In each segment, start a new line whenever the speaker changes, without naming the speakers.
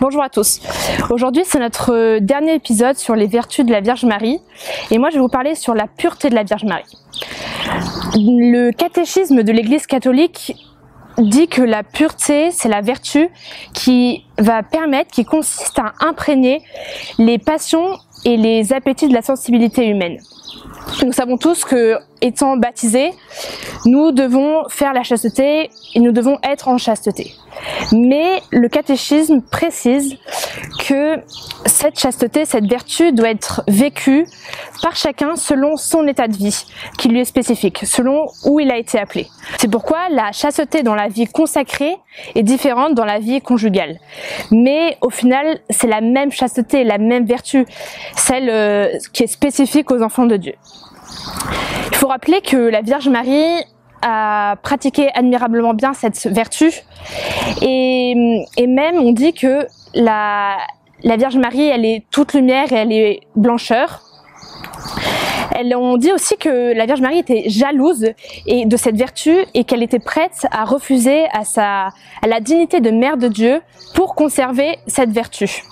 Bonjour à tous. Aujourd'hui c'est notre dernier épisode sur les vertus de la Vierge Marie et moi je vais vous parler sur la pureté de la Vierge Marie. Le catéchisme de l'Église catholique dit que la pureté c'est la vertu qui consiste à imprégner les passions et les appétits de la sensibilité humaine. Nous savons tous que, étant baptisés, nous devons faire la chasteté et nous devons être en chasteté. Mais le catéchisme précise que cette chasteté, cette vertu doit être vécue par chacun selon son état de vie qui lui est spécifique, selon où il a été appelé. C'est pourquoi la chasteté dans la vie consacrée est différente dans la vie conjugale. Mais au final, c'est la même chasteté, la même vertu, celle qui est spécifique aux enfants de Dieu. Il faut rappeler que la Vierge Marie a pratiqué admirablement bien cette vertu et même on dit que la Vierge Marie elle est toute lumière et elle est blancheur. On dit aussi que la Vierge Marie était jalouse de cette vertu et qu'elle était prête à refuser à la dignité de mère de Dieu pour conserver cette vertu.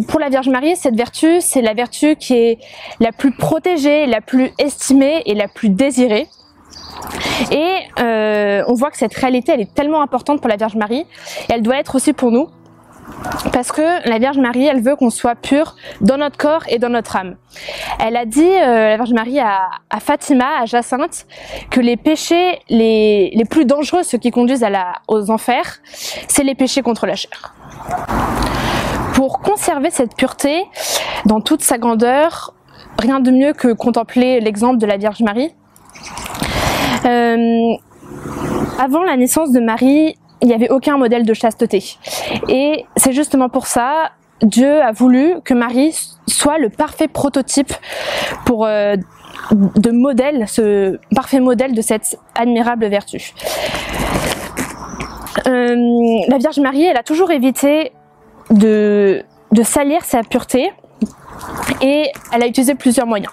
Pour la Vierge Marie, cette vertu, c'est la vertu qui est la plus protégée, la plus estimée et la plus désirée. Et on voit que cette réalité, elle est tellement importante pour la Vierge Marie, et elle doit être aussi pour nous, parce que la Vierge Marie, elle veut qu'on soit pur dans notre corps et dans notre âme. Elle a dit, la Vierge Marie à Fatima, à Jacinthe, que les péchés les plus dangereux, ceux qui conduisent aux enfers, c'est les péchés contre la chair. Pour conserver cette pureté dans toute sa grandeur, rien de mieux que contempler l'exemple de la Vierge Marie. Avant la naissance de Marie, il n'y avait aucun modèle de chasteté. Et c'est justement pour ça, Dieu a voulu que Marie soit le parfait prototype ce parfait modèle de cette admirable vertu. La Vierge Marie, elle a toujours évité de salir sa pureté et elle a utilisé plusieurs moyens.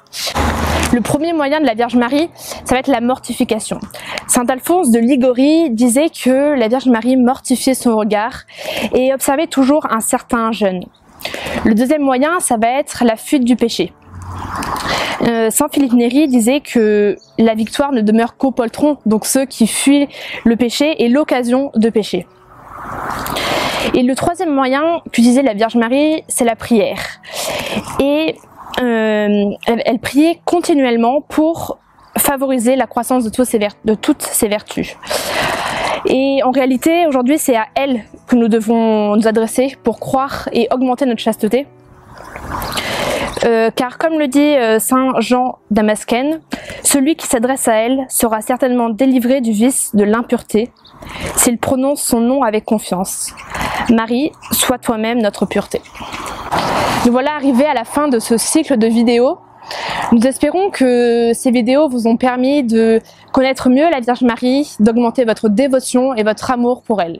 Le premier moyen de la Vierge Marie, ça va être la mortification. Saint Alphonse de Ligorie disait que la Vierge Marie mortifiait son regard et observait toujours un certain jeûne. Le deuxième moyen, ça va être la fuite du péché. Saint Philippe Néri disait que la victoire ne demeure qu'aux poltrons, donc ceux qui fuient le péché et l'occasion de pécher. Et le troisième moyen qu'utilisait la Vierge Marie, c'est la prière. Et elle priait continuellement pour favoriser la croissance de toutes ces vertus. Et en réalité, aujourd'hui, c'est à elle que nous devons nous adresser pour croire et augmenter notre chasteté. Car comme le dit Saint Jean Damascène, celui qui s'adresse à elle sera certainement délivré du vice de l'impureté s'il prononce son nom avec confiance. Marie, sois toi-même notre pureté. Nous voilà arrivés à la fin de ce cycle de vidéos. Nous espérons que ces vidéos vous ont permis de connaître mieux la Vierge Marie, d'augmenter votre dévotion et votre amour pour elle.